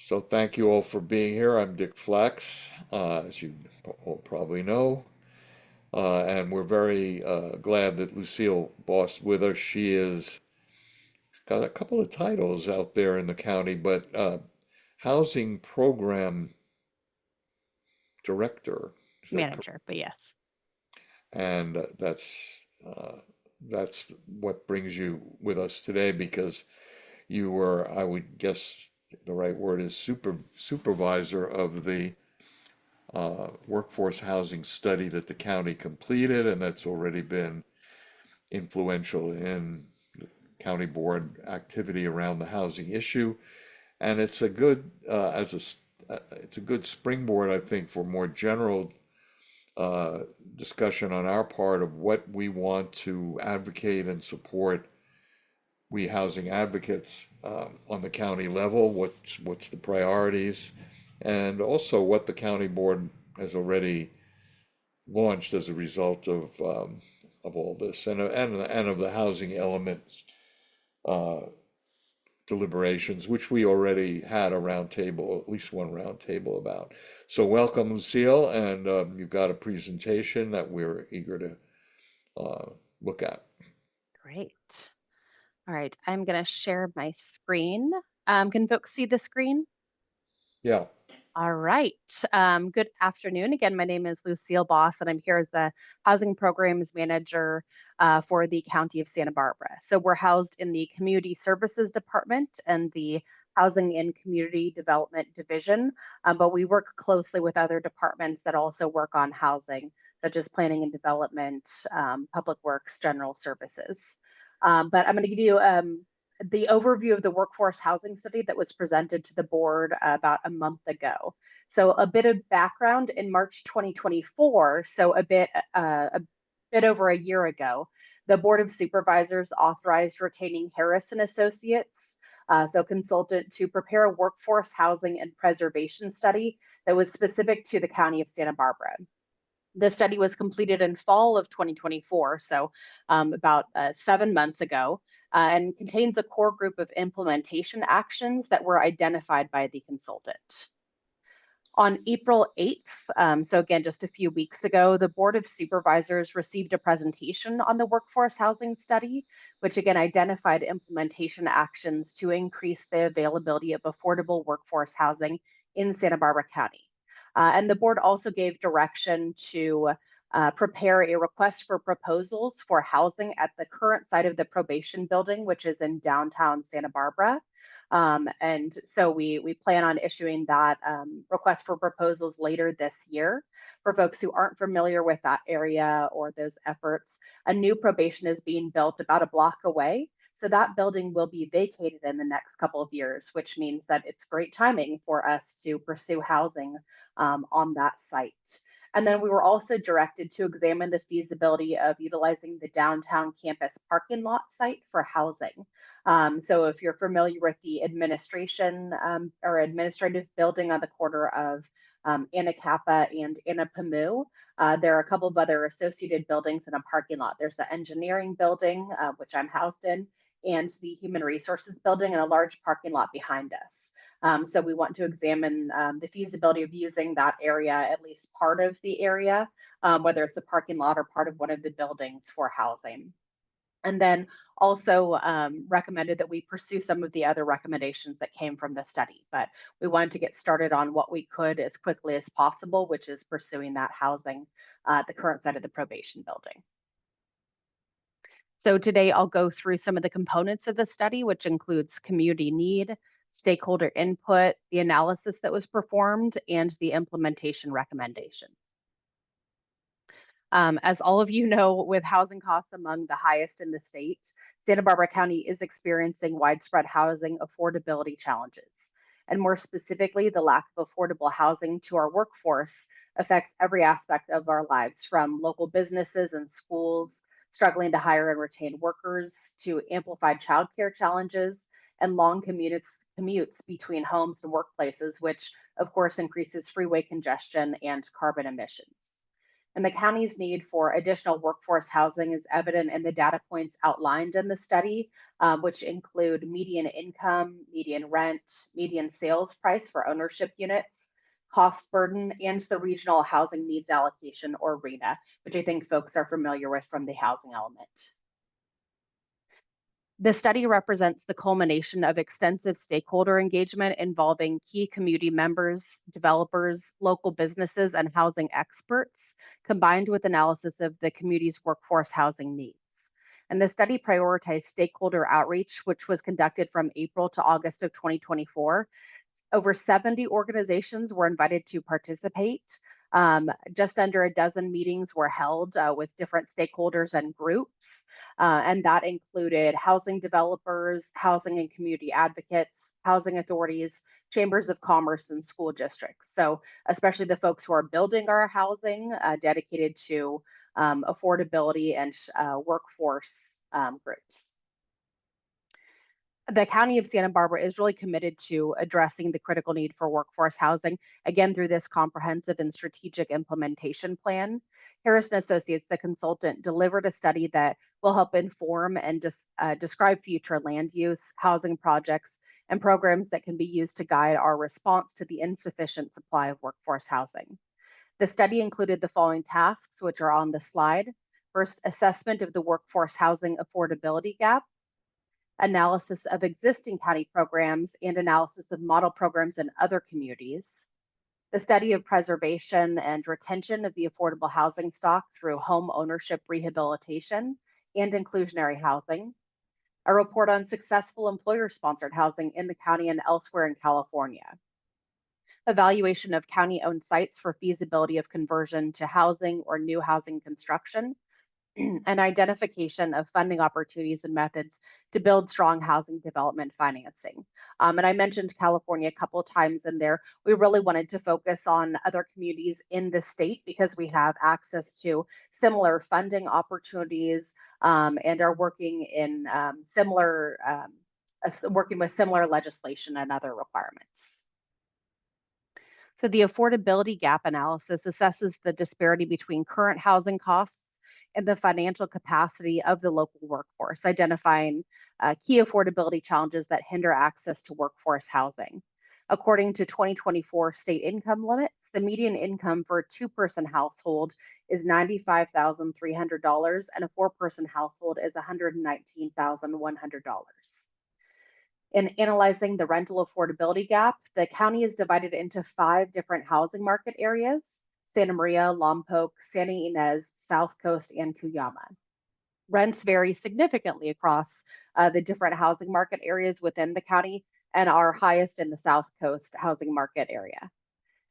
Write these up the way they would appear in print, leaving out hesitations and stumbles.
So thank you all for being here. I'm Dick Flex, as you all probably know, and we're very glad that Lucille Boss with us. She is got a couple of titles out there in the county, but housing program director, is that correct? Manager, but yes. And uh, that's what brings you with us today because you were, I would guess the right word is supervisor of the workforce housing study that the county completed, and that's already been influential in county board activity around the housing issue. And it's a good it's a good springboard, I think, for more general uh, discussion on our part of what we want to advocate and support we housing advocates on the county level. What's the priorities, and also what the county board has already launched as a result of all this and of the housing elements uh, deliberations, which we already had a round table, at least one round table about. So welcome, Lucille, and you've got a presentation that we're eager to uh, look at. Great. All right, I'm going to share my screen. Can folks see the screen? Yeah, All right. Good afternoon. Again, my name is Lucille Boss, and I'm here as the Housing Programs Manager for the County of Santa Barbara. So we're housed in the Community Services Department and the Housing and Community Development Division, but we work closely with other departments that also work on housing, such as Planning and Development, Public Works, General Services. But I'm going to give you the overview of the workforce housing study that was presented to the board about a month ago. So a bit of background: in March 2024, so a bit over a year ago, the Board of Supervisors authorized retaining Harris and Associates, so consultant, to prepare a workforce housing and preservation study that was specific to the County of Santa Barbara. The study was completed in fall of 2024, so about 7 months ago, and contains a core group of implementation actions that were identified by the consultant. On April 8th, so again, just a few weeks ago, the Board of Supervisors received a presentation on the workforce housing study, which again identified implementation actions to increase the availability of affordable workforce housing in Santa Barbara County. And the board also gave direction to prepare a request for proposals for housing at the current site of the probation building, which is in downtown Santa Barbara. And so we plan on issuing that request for proposals later this year. For folks who aren't familiar with that area or those efforts, a new probation is being built about a block away. So that building will be vacated in the next couple of years, which means that it's great timing for us to pursue housing on that site. And then we were also directed to examine the feasibility of utilizing the downtown campus parking lot site for housing. So if you're familiar with the administration or administrative building on the corner of Anacapa and Anapamu, there are a couple of other associated buildings in a parking lot. There's the engineering building, which I'm housed in, and the human resources building, and a large parking lot behind us. So we want to examine the feasibility of using that area, at least part of the area, whether it's the parking lot or part of one of the buildings for housing. And then also recommended that we pursue some of the other recommendations that came from the study. But we wanted to get started on what we could as quickly as possible, which is pursuing that housing at the current site of the probation building. So today I'll go through some of the components of the study, which includes community need, stakeholder input, the analysis that was performed, and the implementation recommendation. As all of you know, with housing costs among the highest in the state, Santa Barbara County is experiencing widespread housing affordability challenges. And more specifically, the lack of affordable housing to our workforce affects every aspect of our lives, from local businesses and schools struggling to hire and retain workers, to amplified childcare challenges and long commutes between homes and workplaces, which of course increases freeway congestion and carbon emissions. And the county's need for additional workforce housing is evident in the data points outlined in the study, which include median income, median rent, median sales price for ownership units, cost burden, and the regional housing needs allocation, or RENA, which I think folks are familiar with from the housing element. The study represents the culmination of extensive stakeholder engagement involving key community members, developers, local businesses, and housing experts, combined with analysis of the community's workforce housing needs. And the study prioritized stakeholder outreach, which was conducted from April to August of 2024. Over 70 organizations were invited to participate. Just under a dozen meetings were held with different stakeholders and groups, and that included housing developers, housing and community advocates, housing authorities, chambers of commerce, and school districts. So, especially the folks who are building our housing dedicated to affordability and workforce groups. The County of Santa Barbara is really committed to addressing the critical need for workforce housing, again, through this comprehensive and strategic implementation plan. Harrison Associates, the consultant, delivered a study that will help inform and describe future land use, housing projects, and programs that can be used to guide our response to the insufficient supply of workforce housing. The study included the following tasks, which are on the slide. First, assessment of the workforce housing affordability gap, analysis of existing county programs, and analysis of model programs in other communities, the study of preservation and retention of the affordable housing stock through home ownership rehabilitation and inclusionary housing, a report on successful employer-sponsored housing in the county and elsewhere in California, evaluation of county-owned sites for feasibility of conversion to housing or new housing construction, and identification of funding opportunities and methods to build strong housing development financing. And I mentioned California a couple of times in there. We really wanted to focus on other communities in the state because we have access to similar funding opportunities and are working in working with similar legislation and other requirements. So the affordability gap analysis assesses the disparity between current housing costs and the financial capacity of the local workforce, identifying key affordability challenges that hinder access to workforce housing. According to 2024 state income limits, the median income for a two-person household is $95,300 and a four-person household is $119,100. In analyzing the rental affordability gap, the county is divided into 5 different housing market areas: Santa Maria, Lompoc, Santa Ynez, South Coast, and Cuyama. Rents vary significantly across the different housing market areas within the county and are highest in the South Coast housing market area.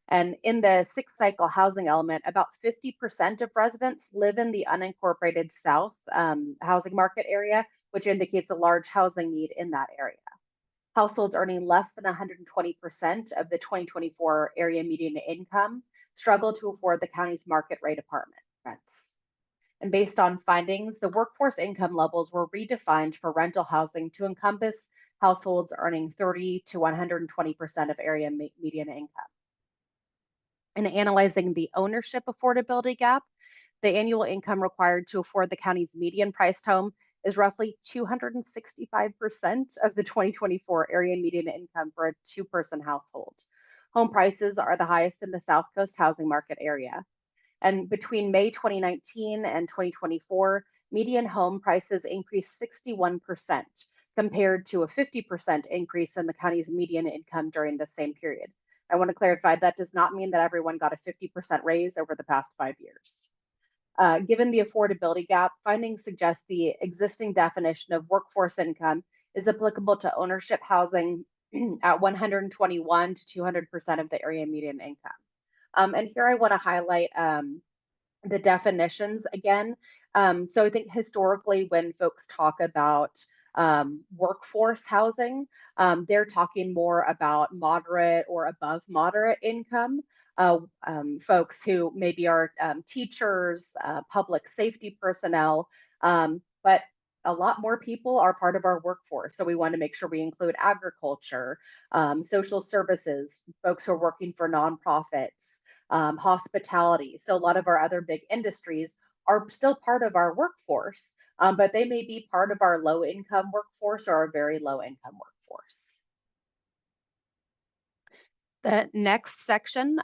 And in the 6-cycle housing element, about 50% of residents live in the unincorporated South housing market area, which indicates a large housing need in that area. Households earning less than 120% of the 2024 area median income struggle to afford the county's market rate apartment rents. And based on findings, the workforce income levels were redefined for rental housing to encompass households earning 30 to 120% of area median income. In analyzing the ownership affordability gap, the annual income required to afford the county's median priced home is roughly 265% of the 2024 area median income for a two-person household. Home prices are the highest in the South Coast housing market area. And between May 2019 and 2024, median home prices increased 61% compared to a 50% increase in the county's median income during the same period. I want to clarify that does not mean that everyone got a 50% raise over the past 5 years. Given the affordability gap, findings suggest the existing definition of workforce income is applicable to ownership housing at 121 to 200% of the area median income. And here I want to highlight the definitions again. So I think historically, when folks talk about workforce housing, they're talking more about moderate or above moderate income. Folks who maybe are teachers, public safety personnel, but a lot more people are part of our workforce. So we want to make sure we include agriculture, social services, folks who are working for nonprofits, hospitality. So a lot of our other big industries are still part of our workforce, but they may be part of our low income workforce or a very low income workforce. The next section,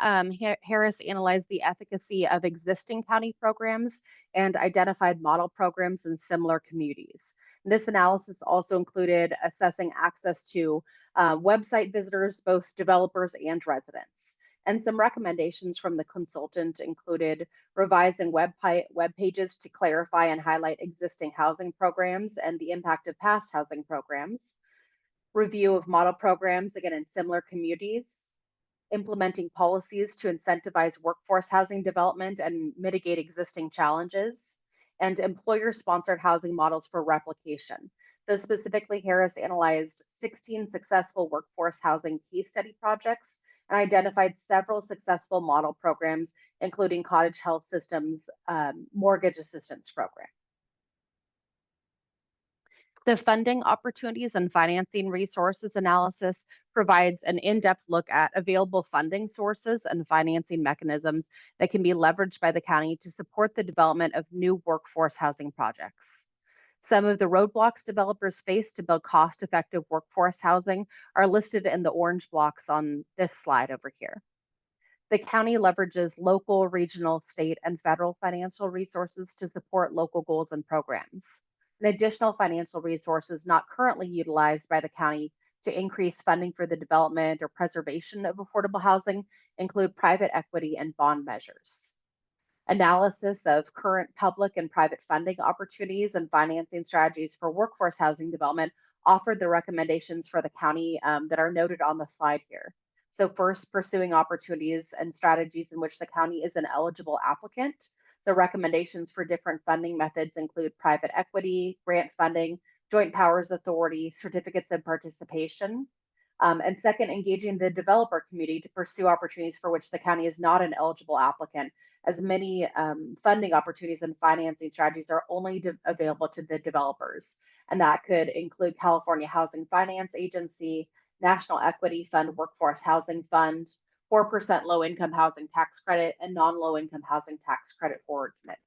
Harris analyzed the efficacy of existing county programs and identified model programs in similar communities. This analysis also included assessing access to website visitors, both developers and residents. And some recommendations from the consultant included revising web pages to clarify and highlight existing housing programs and the impact of past housing programs, review of model programs, again, in similar communities, implementing policies to incentivize workforce housing development and mitigate existing challenges, and employer sponsored housing models for replication. So, specifically, Harris analyzed 16 successful workforce housing case study projects and identified several successful model programs, including Cottage Health System's mortgage assistance program. The funding opportunities and financing resources analysis provides an in-depth look at available funding sources and financing mechanisms that can be leveraged by the county to support the development of new workforce housing projects. Some of the roadblocks developers face to build cost-effective workforce housing are listed in the orange blocks on this slide over here. The county leverages local, regional, state, and federal financial resources to support local goals and programs. And additional financial resources not currently utilized by the county to increase funding for the development or preservation of affordable housing include private equity and bond measures. Analysis of current public and private funding opportunities and financing strategies for workforce housing development offered the recommendations for the county that are noted on the slide here. So first, pursuing opportunities and strategies in which the county is an eligible applicant. The recommendations for different funding methods include private equity, grant funding, joint powers authority, certificates of participation. And second, engaging the developer community to pursue opportunities for which the county is not an eligible applicant, as many funding opportunities and financing strategies are only available to the developers. And that could include California Housing Finance Agency, National Equity Fund Workforce Housing Fund, 4% low income housing tax credit, and non low income housing tax credit forward commitments.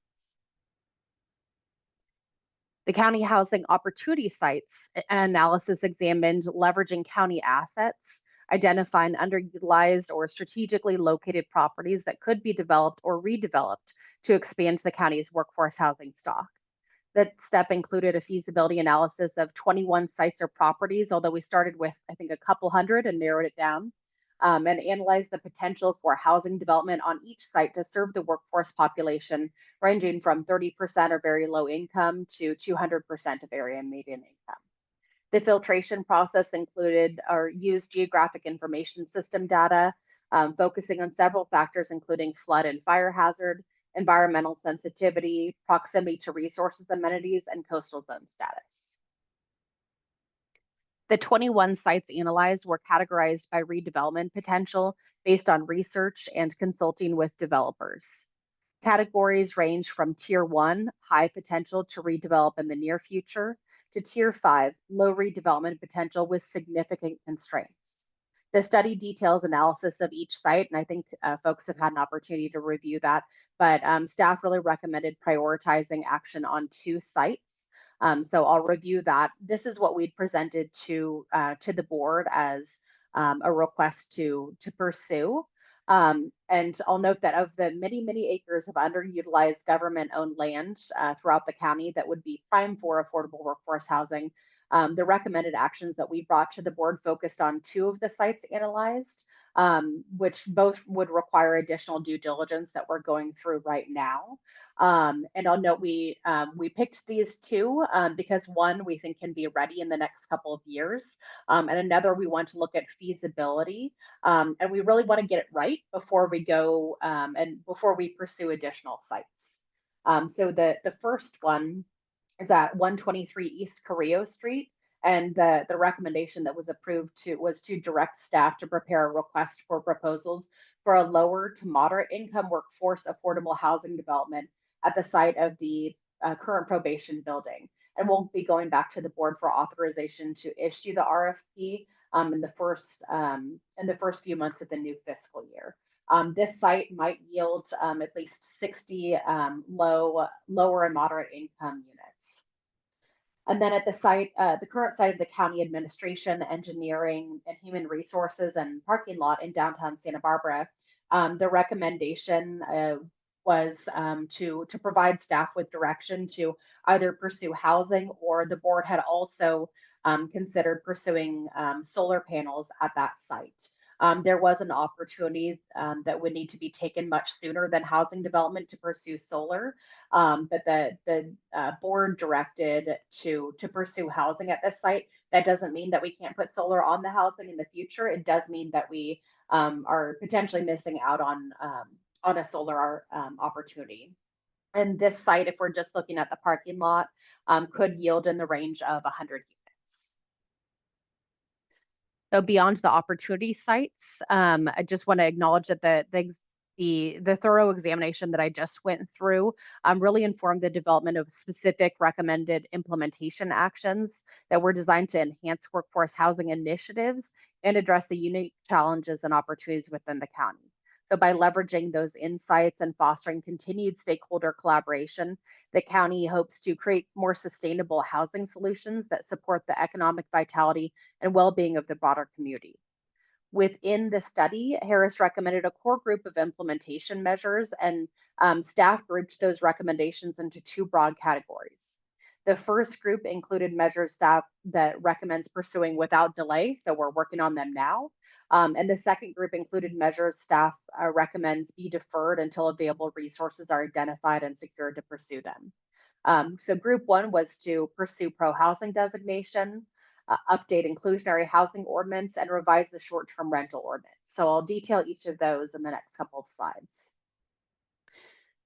The county housing opportunity sites analysis examined leveraging county assets, identifying underutilized or strategically located properties that could be developed or redeveloped to expand the county's workforce housing stock. That step included a feasibility analysis of 21 sites or properties, although we started with, I think, a couple hundred and narrowed it down, and analyzed the potential for housing development on each site to serve the workforce population, ranging from 30% or very low income to 200% of area median income. The filtration process included or used geographic information system data, focusing on several factors, including flood and fire hazard, environmental sensitivity, proximity to resources, amenities, and coastal zone status. The 21 sites analyzed were categorized by redevelopment potential based on research and consulting with developers. Categories range from Tier 1, high potential to redevelop in the near future, to Tier 5, low redevelopment potential with significant constraints. The study details analysis of each site, and I think folks have had an opportunity to review that, but staff really recommended prioritizing action on 2 sites. So I'll review that. This is what we'd presented to the board as a request to pursue. And I'll note that of the many, many acres of underutilized government-owned land throughout the county that would be prime for affordable workforce housing, the recommended actions that we brought to the board focused on 2 of the sites analyzed, which both would require additional due diligence that we're going through right now. And I'll note we picked these 2 because one we think can be ready in the next couple of years, and another we want to look at feasibility, and we really want to get it right before we go and before we pursue additional sites. So the first one is at 123 East Carrillo Street. And the recommendation that was approved was to direct staff to prepare a request for proposals for a lower to moderate income workforce affordable housing development at the site of the current probation building. And we'll be going back to the board for authorization to issue the RFP in the first few months of the new fiscal year. This site might yield at least 60 lower and moderate income units. And then at the current site of the county administration, engineering, and human resources and parking lot in downtown Santa Barbara, the recommendation was to provide staff with direction to either pursue housing, or the board had also considered pursuing solar panels at that site. There was an opportunity that would need to be taken much sooner than housing development to pursue solar, but the board directed to pursue housing at this site. That doesn't mean that we can't put solar on the housing in the future. It does mean that we are potentially missing out on a solar opportunity. And this site, if we're just looking at the parking lot, could yield in the range of 100 units. So beyond the opportunity sites, I just want to acknowledge that the thorough examination that I just went through really informed the development of specific recommended implementation actions that were designed to enhance workforce housing initiatives and address the unique challenges and opportunities within the county. So by leveraging those insights and fostering continued stakeholder collaboration, the county hopes to create more sustainable housing solutions that support the economic vitality and well-being of the broader community. Within the study, Harris recommended a core group of implementation measures, and staff grouped those recommendations into two broad categories. The first group included measures staff that recommends pursuing without delay, so we're working on them now. And the second group included measures staff recommends be deferred until available resources are identified and secured to pursue them. So group one was to pursue pro-housing designation, update inclusionary housing ordinance, and revise the short-term rental ordinance. So I'll detail each of those in the next couple of slides.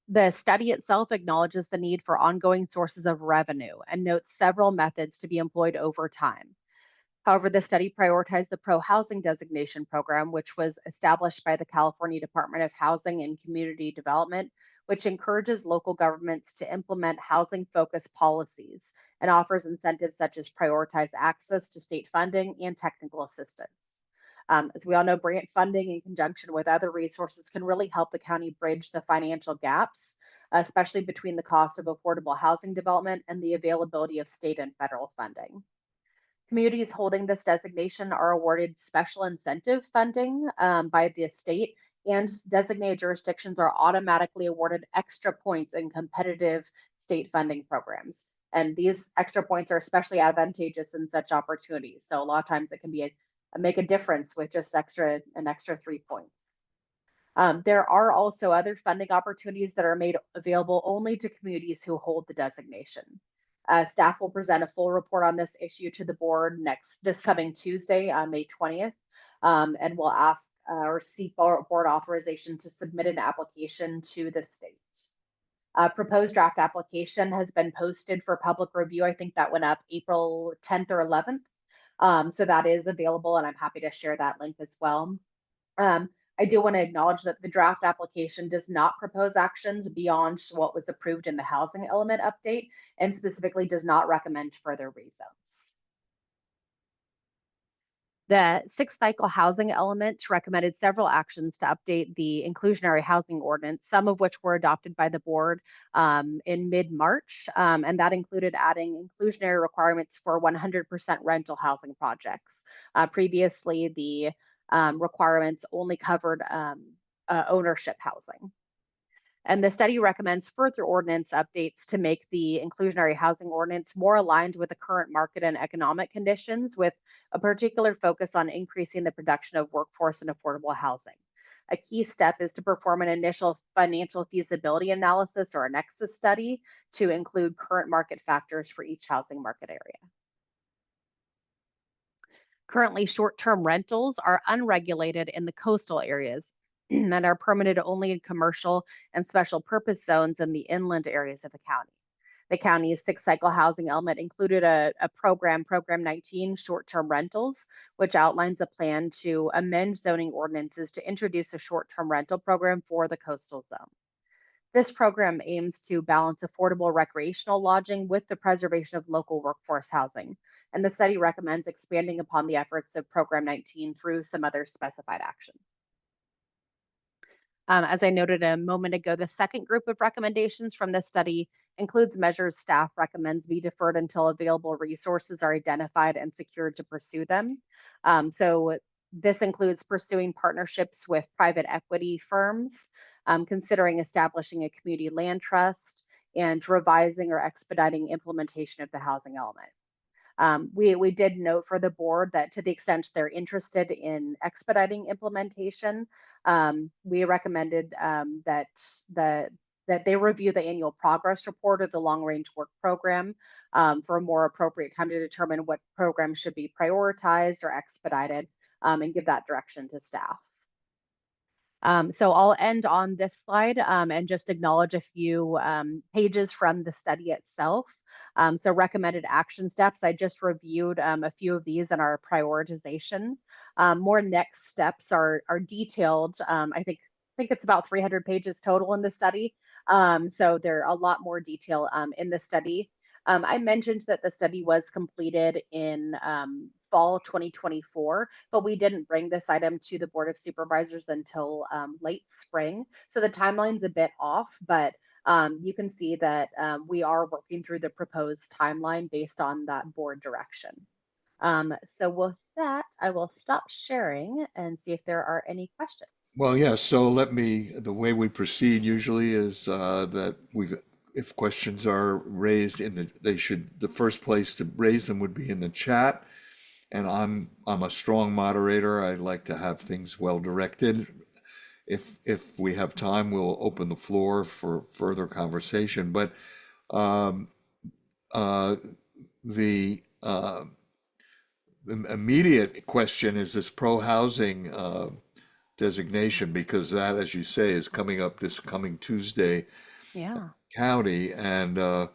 The study itself acknowledges the need for ongoing sources of revenue and notes several methods to be employed over time. However, the study prioritized the pro-housing designation program, which was established by the California Department of Housing and Community Development, which encourages local governments to implement housing-focused policies and offers incentives such as prioritized access to state funding and technical assistance. As we all know, grant funding in conjunction with other resources can really help the county bridge the financial gaps, especially between the cost of affordable housing development and the availability of state and federal funding. Communities holding this designation are awarded special incentive funding by the state, and designated jurisdictions are automatically awarded extra points in competitive state funding programs. And these extra points are especially advantageous in such opportunities. So a lot of times it can make a difference with just an extra 3 points. There are also other funding opportunities that are made available only to communities who hold the designation. Staff will present a full report on this issue to the board this coming Tuesday on May 20th, and will ask or seek board authorization to submit an application to the state. Proposed draft application has been posted for public review. I think that went up April 10th or 11th. So that is available, and I'm happy to share that link as well. I do want to acknowledge that the draft application does not propose actions beyond what was approved in the housing element update, and specifically does not recommend further rezones. The sixth cycle housing element recommended several actions to update the inclusionary housing ordinance, some of which were adopted by the board in mid-March, and that included adding inclusionary requirements for 100% rental housing projects. Previously, the requirements only covered ownership housing. And the study recommends further ordinance updates to make the inclusionary housing ordinance more aligned with the current market and economic conditions, with a particular focus on increasing the production of workforce and affordable housing. A key step is to perform an initial financial feasibility analysis, or a nexus study, to include current market factors for each housing market area. Currently, short-term rentals are unregulated in the coastal areas and are permitted only in commercial and special purpose zones in the inland areas of the county. The county's sixth cycle housing element included a program, Program 19, short-term rentals, which outlines a plan to amend zoning ordinances to introduce a short-term rental program for the coastal zone. This program aims to balance affordable recreational lodging with the preservation of local workforce housing, and the study recommends expanding upon the efforts of Program 19 through some other specified actions. As I noted a moment ago, the second group of recommendations from this study includes measures staff recommends be deferred until available resources are identified and secured to pursue them. So this includes pursuing partnerships with private equity firms, considering establishing a community land trust, and revising or expediting implementation of the housing element. We did note for the board that to the extent they're interested in expediting implementation, we recommended the that they review the annual progress report of the long range work program for a more appropriate time to determine what programs should be prioritized or expedited, and give that direction to staff. So I'll end on this slide and just acknowledge a few pages from the study itself. So recommended action steps, I just reviewed a few of these in our prioritization. More next steps are detailed. I think it's about 300 pages total in the study. So there are a lot more detail in the study. I mentioned that the study was completed in fall 2024, but we didn't bring this item to the Board of Supervisors until late spring. So the timeline's a bit off, but you can see that we are working through the proposed timeline based on that board direction. So with that, I will stop sharing and see if there are any questions. Well, yeah, so the way we proceed usually is that if questions are raised the first place to raise them would be in the chat. And I'm a strong moderator. I like to have things well directed. If we have time, we'll open the floor for further conversation. But um, uh, the immediate question is this pro-housing designation, because that, as you say, is coming up this coming Tuesday, Yeah, county, and there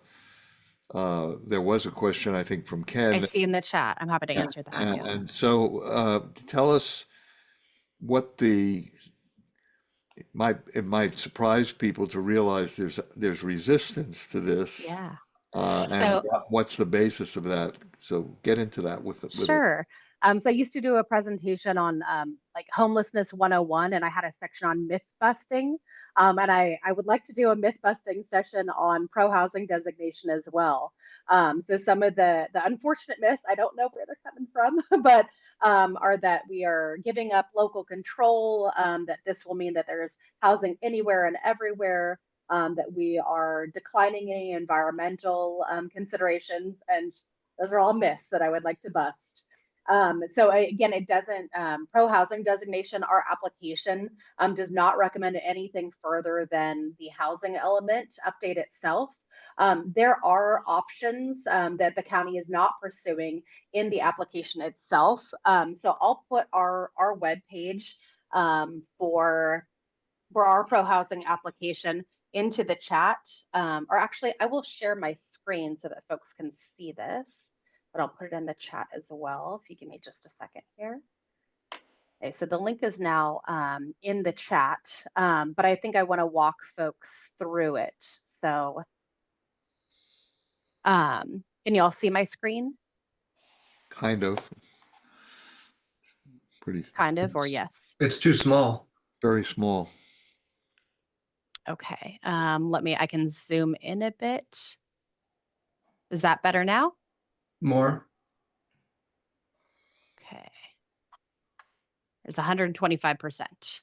was a question I think from I Ken, see in the chat. I'm happy to and, answer that. Yeah. and so tell us what it might surprise people to realize there's resistance to this, Yeah. and So what's the basis of that. So get into that with it. sure. So I used to do a presentation on like homelessness 101, and I had a section on myth busting. And I would like to do a myth busting session on pro housing designation as well. So some of the unfortunate myths, I don't know where they're coming from, but are that we are giving up local control, that this will mean that there's housing anywhere and everywhere, that we are declining any environmental considerations, and those are all myths that I would like to bust. Again, it doesn't, pro housing designation, our application does not recommend anything further than the housing element update itself. There are options that the county is not pursuing in the application itself. So I'll put our webpage for our pro housing application into the chat. Or actually, I will share my screen so that folks can see this, but I'll put it in the chat as well. If you give me just a second here. Okay, so the link is now in the chat, but I think I want to walk folks through it. So can you all see my screen? Kind of, pretty, Kind of, or yes? It's too small. very small. Okay, I can zoom in a bit. Is that better now? More. Okay. There's 125%. Does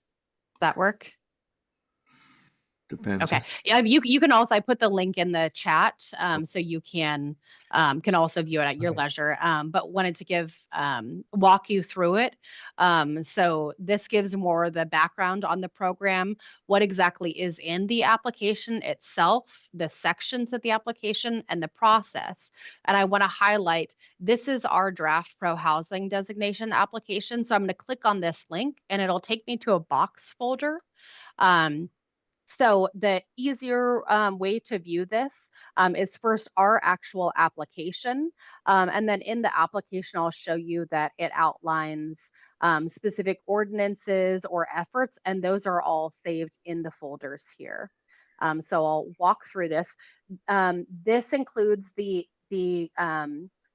that work? Depends. Okay. Yeah, you can also, I put the link in the chat, so you can also view it at your Okay. leisure. But wanted to walk you through it. So this gives more the background on the program, what exactly is in the application itself, the sections of the application, and the process. And I want to highlight, this is our draft pro housing designation application. So I'm going to click on this link and it'll take me to a box folder. So the easier way to view this is first our actual application. And then in the application, I'll show you that it outlines specific ordinances or efforts, and those are all saved in the folders here. So I'll walk through this. This includes the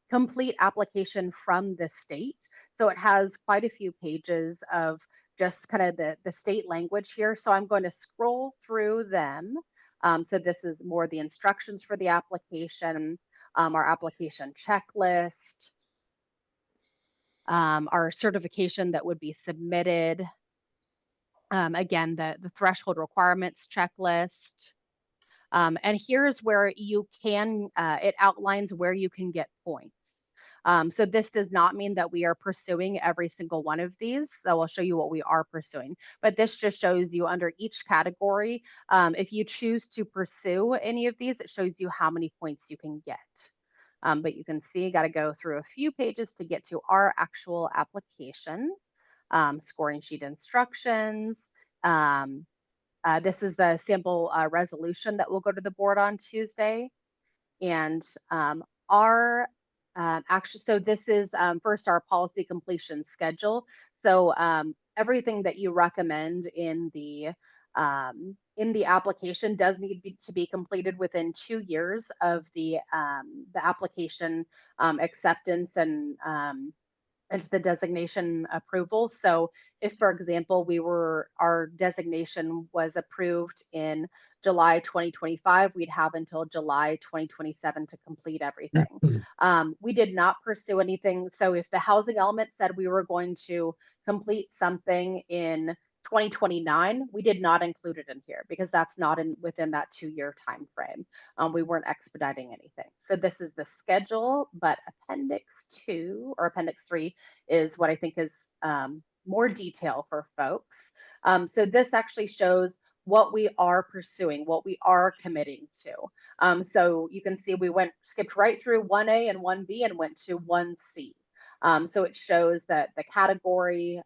complete application from the state. So it has quite a few pages of just kind of the state language here. So I'm going to scroll through them. So this is more the instructions for the application, our application checklist, our certification that would be submitted. Again, the threshold requirements checklist. And here's where you can, it outlines where you can get points. So this does not mean that we are pursuing every single one of these. So I'll show you what we are pursuing, but this just shows you under each category. If you choose to pursue any of these, it shows you how many points you can get. But you can see, got to go through a few pages to get to our actual application. Scoring sheet instructions. This is the sample resolution that will go to the board on Tuesday. And our actually, so this is first our policy completion schedule. So everything that you recommend in the application does need to be completed within 2 years of the application acceptance and the designation approval. So if, for example, our designation was approved in July 2025, we'd have until July 2027 to complete everything. We did not pursue anything. So if the housing element said we were going to complete something in 2029, we did not include it in here because that's not within that 2-year time frame. We weren't expediting anything. So this is the schedule, but Appendix 2 or Appendix 3 is what I think is more detail for folks. So this actually shows what we are pursuing, what we are committing to. So you can see we skipped right through 1A and 1B and went to 1C. So it shows that the category,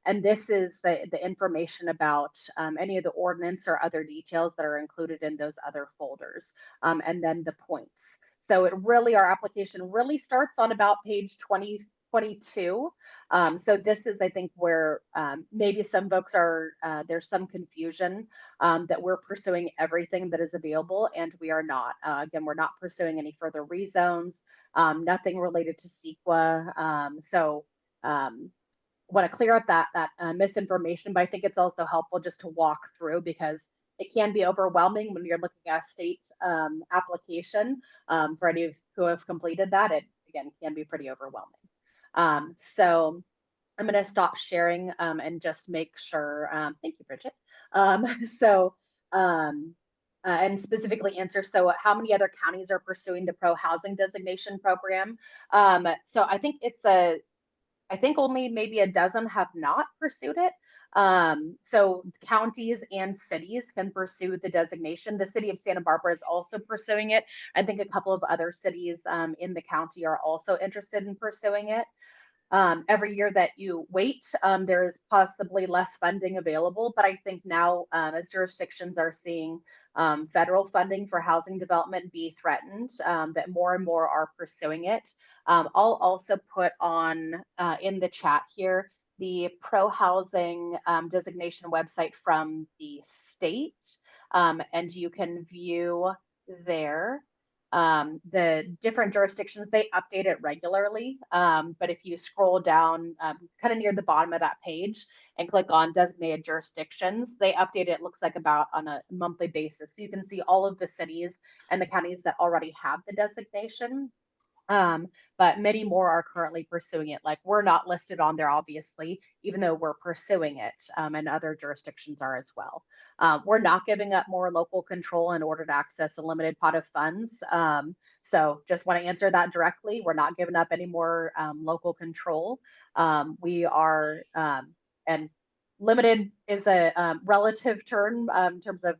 and this is the information about any of the ordinance or other details that are included in those other folders, and then the points. So our application really starts on about page 22. So this is, I think, where maybe some folks there's some confusion that we're pursuing everything that is available, and we are not. Again, we're not pursuing any further rezones, nothing related to CEQA. So want to clear up that misinformation, but I think it's also helpful just to walk through because it can be overwhelming when you're looking at a state application. For any of who have completed that, it again can be pretty overwhelming. So I'm going to stop sharing and just make sure. Thank you, Bridget. And specifically answer, so how many other counties are pursuing the pro housing designation program? So I think only maybe a dozen have not pursued it. So counties and cities can pursue the designation. The city of Santa Barbara is also pursuing it. I think a couple of other cities in the county are also interested in pursuing it. Every year that you wait, there is possibly less funding available, but I think now as jurisdictions are seeing federal funding for housing development be threatened, that more and more are pursuing it. I'll also put on in the chat here the pro housing designation website from the state, and you can view there. The different jurisdictions, they update it regularly. But if you scroll down kind of near the bottom of that page and click on designated jurisdictions, they update it, looks like about on a monthly basis. So you can see all of the cities and the counties that already have the designation. But many more are currently pursuing it. Like we're not listed on there, obviously, even though we're pursuing it, and other jurisdictions are as well. We're not giving up more local control in order to access a limited pot of funds. So just want to answer that directly. We're not giving up any more local control. We are, and limited is a relative term in terms of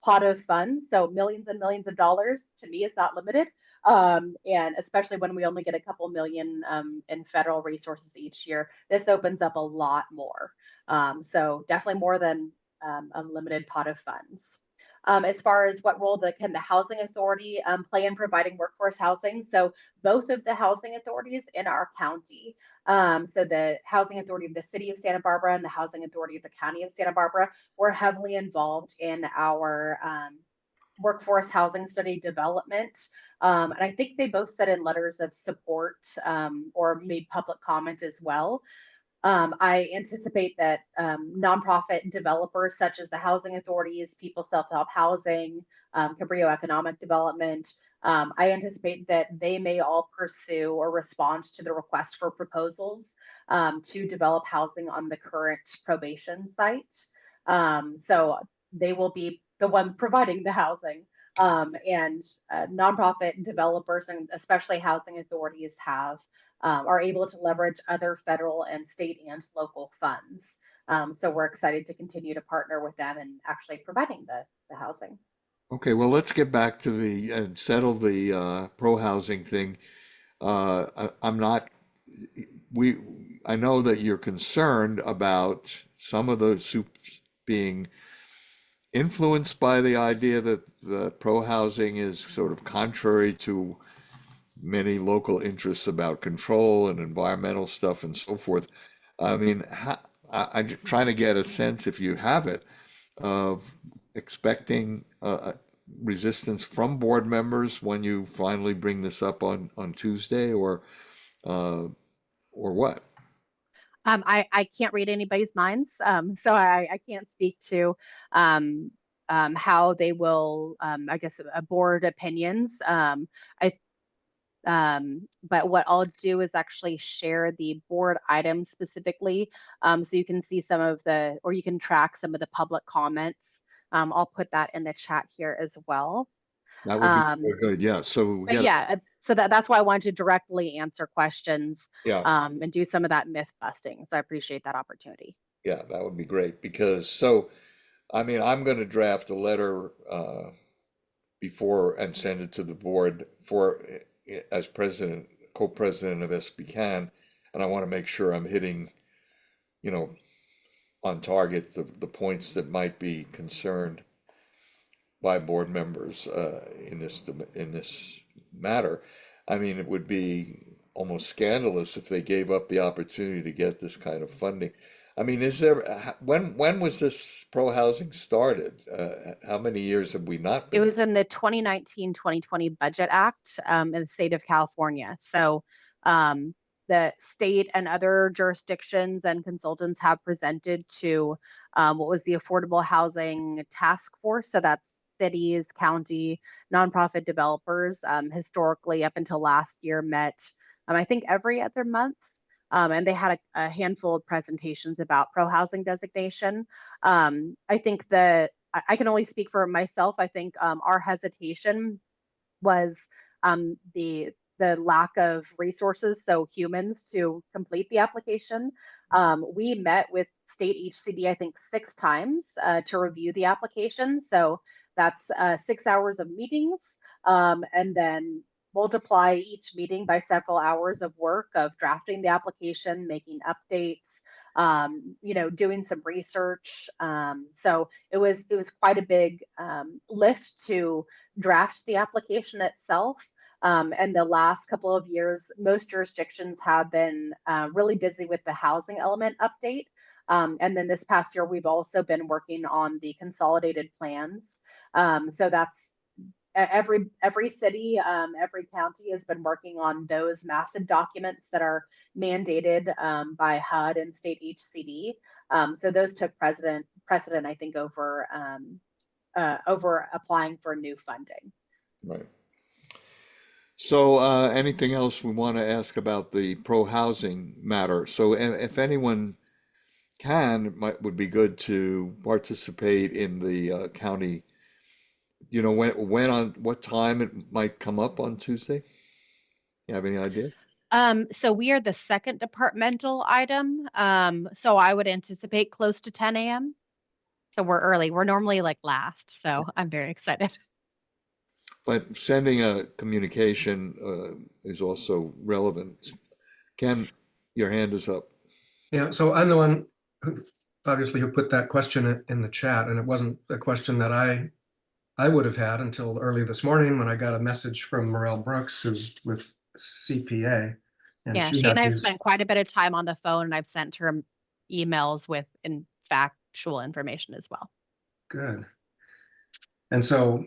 pot of funds. So millions and millions of dollars to me is not limited. And especially when we only get a couple million in federal resources each year, this opens up a lot more. So definitely more than a limited pot of funds. As far as what role can the housing authority play in providing workforce housing? So both of the housing authorities in our county, so the housing authority of the city of Santa Barbara and the housing authority of the county of Santa Barbara, were heavily involved in our workforce housing study development. And I think they both said in letters of support or made public comment as well. I anticipate that nonprofit developers such as the housing authorities, People Self-Help Housing, Cabrillo Economic Development, I anticipate that they may all pursue or respond to the request for proposals to develop housing on the current probation site. So they will be the one providing the housing. And nonprofit developers and especially housing authorities are able to leverage other federal and state and local funds. So we're excited to continue to partner with them and actually providing the housing. Okay, well, let's get back to the and settle the pro housing thing. I'm not, we, I know that you're concerned about some of the soups being influenced by the idea that the pro housing is sort of contrary to many local interests about control and environmental stuff and so forth. I mean, I'm just trying to get a sense, if you have it, of expecting resistance from board members when you finally bring this up on Tuesday, uh, or what? I can't read anybody's minds, so I can't speak to um, how they will, I guess, board opinions. But what I'll do is actually share the board items specifically, so you can see some of the, or you can track some of the public comments. I'll put that in the chat here as well. That would be Um, good. Yeah. So we but get, yeah, so that's why I wanted to directly answer questions yeah, and do some of that myth busting. So I appreciate that opportunity. yeah, that would be great because so, I mean, I'm going to draft a letter before and send it to the board for as president, co-president of SBCAN, and I want to make sure I'm hitting, you know, on target the points that might be concerned by board members in this matter. I mean, it would be almost scandalous if they gave up the opportunity to get this kind of funding. I mean, is there when was this pro housing started? How many years have we not It been? was in the 2019-2020 Budget Act in the state of California. So um, the state and other jurisdictions and consultants have presented to what was the Affordable Housing Task Force. So that's cities, county, nonprofit developers. Historically, up until last year, met I think every other month. And they had a handful of presentations about pro housing designation. I think I can only speak for myself. I think our hesitation was the lack of resources, so humans to complete the application. We met with state HCD, I think, 6 times to review the application. So that's 6 hours of meetings, and then multiply each meeting by several hours of work of drafting the application, making updates, doing some research. So it was quite a big lift to draft the application itself. And the last couple of years, most jurisdictions have been really busy with the housing element update. And then this past year, we've also been working on the consolidated plans. So that's every city, every county has been working on those massive documents that are mandated by HUD and state HCD. So those took precedent, I think, over applying for new funding. Right. So, anything else we want to ask about the pro housing matter? So, if anyone can, would be good to participate in the county. You know, when on what time it might come up on Tuesday? You have any idea? So we are the second departmental item. So I would anticipate close to 10 a.m. So we're early. We're normally like last. So I'm very excited. But sending a communication is also relevant. Ken, your hand is up. Yeah, so I'm the one who obviously who put that question in the chat, and it wasn't a question that I would have had until early this morning when I got a message from Morel Brooks, who's with CPA, and Yeah, she she had and I've these spent quite a bit of time on the phone, and I've sent her emails with factual information as well. good. And so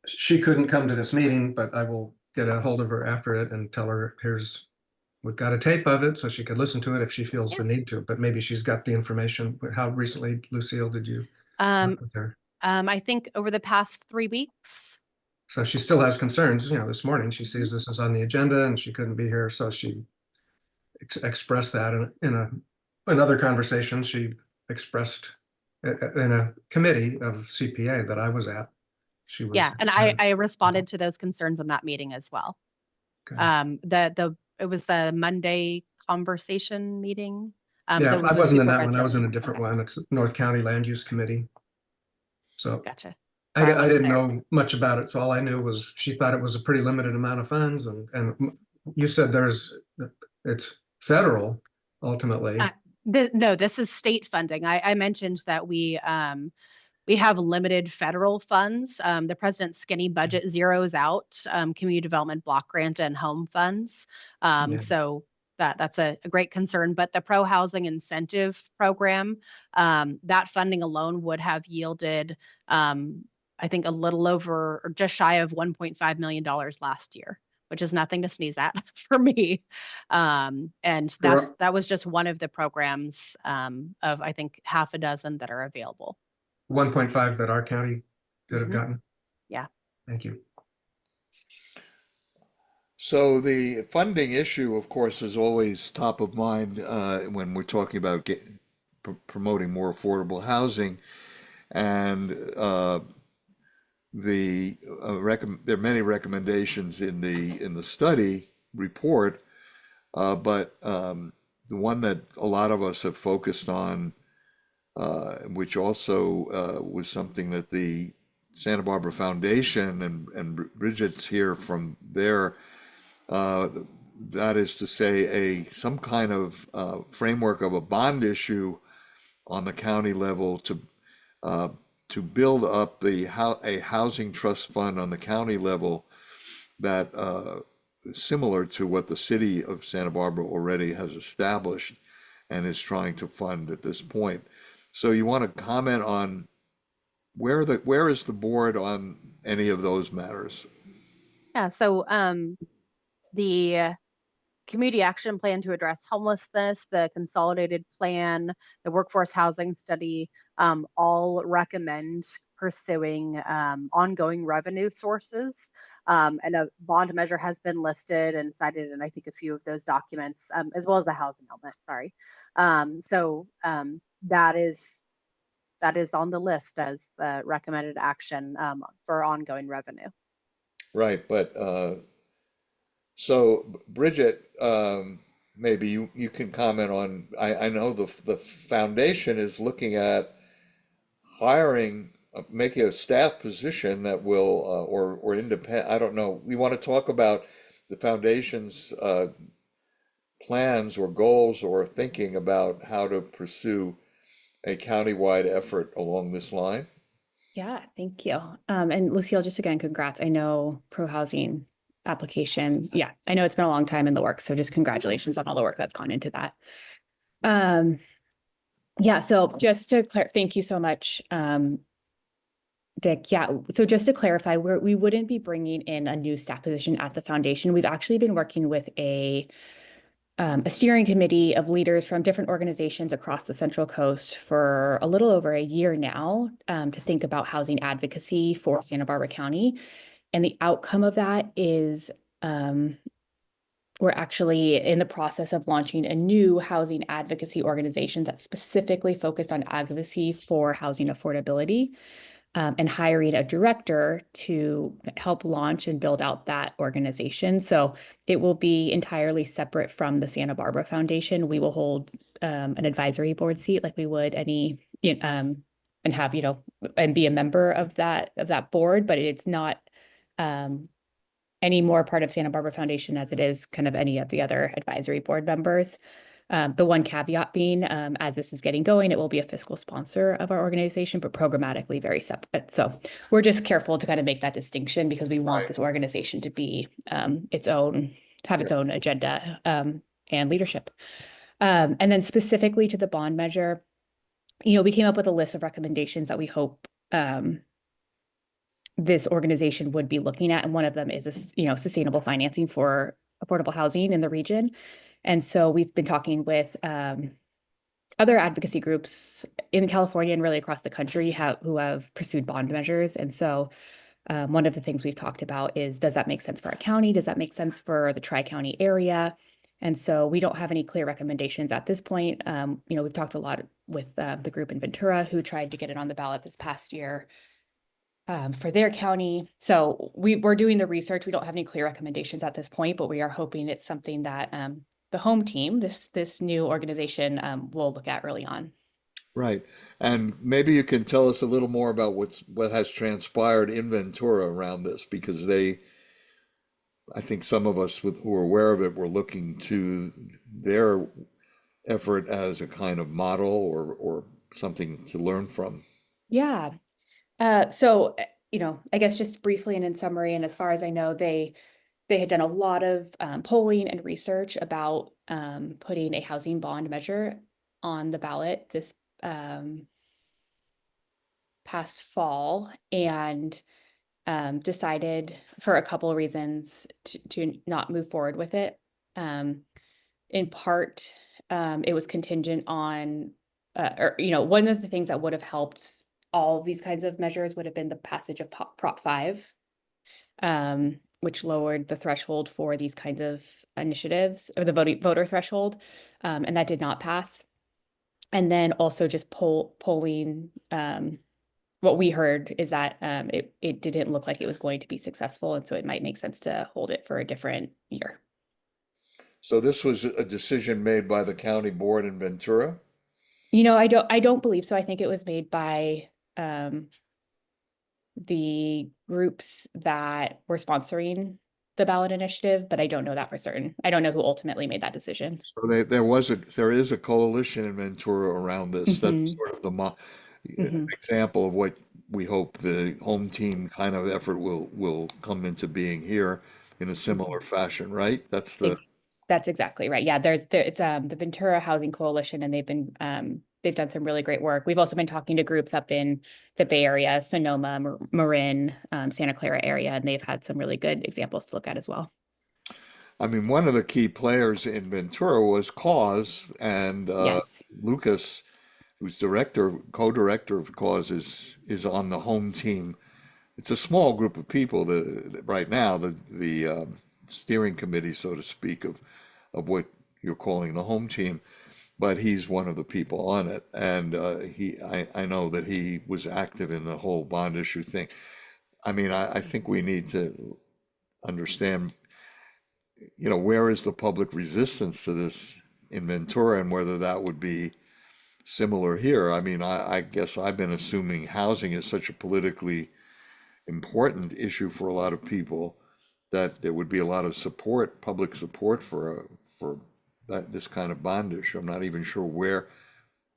she couldn't come to this meeting, but I will get a hold of her after it and tell her here's we've got a tape of it so she could listen to it if she feels the need to, but maybe she's got the information. How recently, Lucille, did you Um, talk with her? I think over the past 3 weeks. So she still has concerns. This morning she sees Mhm. this is on the agenda and she couldn't be here. So she expressed that in another conversation she expressed in a committee of CPA that I was at. She Yeah, was, and I responded to those concerns in that meeting as well. okay. It was the Monday conversation meeting. So Yeah, it I was with wasn't in that one. I Supervisor was in a Lee. different Okay, one. It's North County Land Use Committee. So gotcha. I, Sorry, I I wasn't didn't there. know much about it. So all I knew was she thought it was a pretty limited amount of funds. And you said it's federal ultimately. Uh, no, this is state funding. I mentioned that we have limited federal funds. The president's skinny budget zeroes out community development block grant and home funds. Yeah. So that's a great concern. But the pro housing incentive program, that funding alone would have yielded, I think, a little over or just shy of $1.5 million last year, which is nothing to sneeze at for me. And Sure. that was just one of the programs of I think half a dozen that are available. 1.5 that our county could have Mhm. gotten. Yeah. Thank you. So the funding issue, of course, is always top of mind when we're talking about promoting more affordable housing. And there are many recommendations in the study report, but the one that a lot of us have focused on, which also was something that the Santa Barbara Foundation and Bridget's here from there. Uh, that is to say, some kind of framework of a bond issue on the county level uh, to build up a housing trust fund on the county level that similar to what the city of Santa Barbara already has established and is trying to fund at this point. So you want to comment on where is the board on any of those matters? Yeah. So the community action plan to address homelessness, the consolidated plan, the workforce housing study, all recommend pursuing ongoing revenue sources. And a bond measure has been listed and cited in, I think, a few of those documents, as well as the housing element. Sorry. That is on the list as recommended action for ongoing revenue. Right, but so Bridget, maybe you can comment on. I know the foundation is looking at hiring, making a staff position that will or independent. I don't know. We want to talk about the foundation's plans or goals or thinking about how to pursue a countywide effort along this line. Yeah, thank you. And Lucille, just again, congrats. I know pro housing application. Yeah, I know it's been a long time in the works. So just congratulations on all the work that's gone into that. Yeah, so just to thank you so much, Dick. Yeah, so just to clarify, we wouldn't be bringing in a new staff position at the foundation. We've actually been working with a steering committee of leaders from different organizations across the Central Coast for a little over a year now to think about housing advocacy for Santa Barbara County. And the outcome of that is we're actually in the process of launching a new housing advocacy organization that's specifically focused on advocacy for housing affordability. And hiring a director to help launch and build out that organization. So it will be entirely separate from the Santa Barbara Foundation. We will hold an advisory board seat like we would any, and have, and be a member of that board, but it's not any more part of Santa Barbara Foundation as it is kind of any of the other advisory board members. The one caveat being, as this is getting going, it will be a fiscal sponsor of our organization, but programmatically very separate. So we're just careful to kind of make that distinction because we want this organization to be its own agenda and leadership. And then specifically to the bond measure, we came up with a list of recommendations that we hope this organization would be looking at. And one of them is, sustainable financing for affordable housing in the region. And so we've been talking with other advocacy groups in California and really across the country who have pursued bond measures. And so one of the things we've talked about is, does that make sense for a county? Does that make sense for the Tri-County area? And so we don't have any clear recommendations at this point. We've talked a lot with the group in Ventura who tried to get it on the ballot this past year for their county. So we're doing the research. We don't have any clear recommendations at this point, but we are hoping it's something that the home team, this new organization, will look at early on. Right. And maybe you can tell us a little more about what has transpired in Ventura around this, because I think some of us who are aware of it were looking to their effort as a kind of model or something to learn from. Yeah. I guess just briefly and in summary, and as far as I know, they had done a lot of polling and research about putting a housing bond measure on the ballot this past fall, and decided for a couple of reasons to not move forward with it. In part, it was contingent on, one of the things that would have helped all of these kinds of measures would have been the passage of Prop 5, which lowered the threshold for these kinds of initiatives, or the voter threshold, and that did not pass. And then also just polling, what we heard is that it didn't look like it was going to be successful, and so it might make sense to hold it for a different year. So this was a decision made by the county board in Ventura? I don't believe so. I think it was made by the groups that were sponsoring the ballot initiative, but I don't know that for certain. I don't know who ultimately made that decision. So there is a coalition in Ventura around this. That's sort of an example of what we hope the home team kind of effort will come into being here in a similar fashion, right? That's exactly right. Yeah, it's the Ventura Housing Coalition, and they've done some really great work. We've also been talking to groups up in the Bay Area, Sonoma, Marin, Santa Clara area, and they've had some really good examples to look at as well. I mean, one of the key players in Ventura was Cause, and Yes. Lucas, who's co-director of Cause, is on the home team. It's a small group of people right now, the steering committee, so to speak, of what you're calling the home team, but he's one of the people on it, and I know that he was active in the whole bond issue thing. I mean, I think we need to understand, where is the public resistance to this in Ventura, and whether that would be similar here. I mean, I guess I've been assuming housing is such a politically important issue for a lot of people that there would be a lot of support, public support for this kind of bond issue. I'm not even sure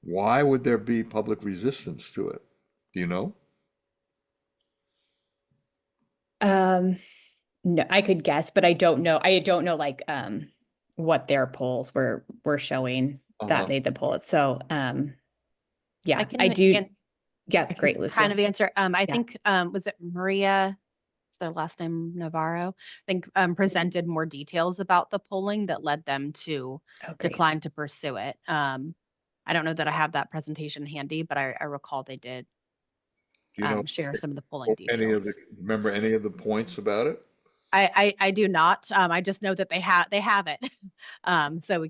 why would there be public resistance to it? Do you know? No, I could guess, but I don't know. I don't know what their polls were showing that made the poll. So yeah, I do. Yeah, great, Lucille. Kind of answer. I think was it Maria? Is their last name Navarro? I think presented more details about the polling that led them to decline to pursue it. I don't know that I have that presentation handy, but I recall they did share some of the polling details. Remember any of the points about it? I do not. I just know that they have it. So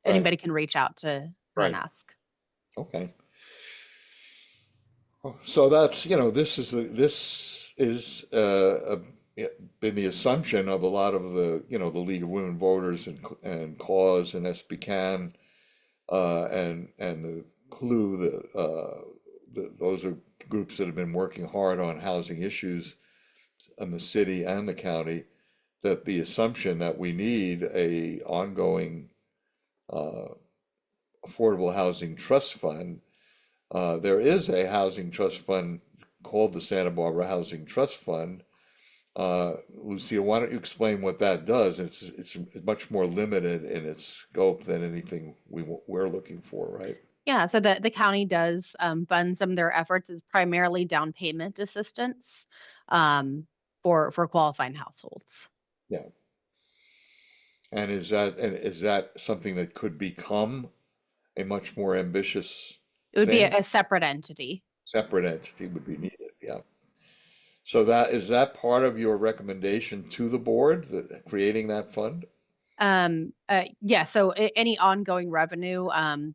anybody can reach out to and ask. Okay. So that's, this is been the assumption of a lot of the, the League of Women Voters and Cause and SBCAN and the CLU. Those are groups that have been working hard on housing issues in the city and the county. That the assumption that we need a ongoing affordable housing trust fund. There is a housing trust fund called the Santa Barbara Housing Trust Fund. Lucille, why don't you explain what that does? It's much more limited in its scope than anything we're looking for, right? Yeah, so the county does fund some of their efforts. It's primarily down payment assistance for qualifying households. Yeah. And is that something that could become a much more ambitious It would be thing? a separate entity. Separate entity would be needed, yeah. So that is that part of your recommendation to the board, creating that fund? Yeah, so any ongoing revenue,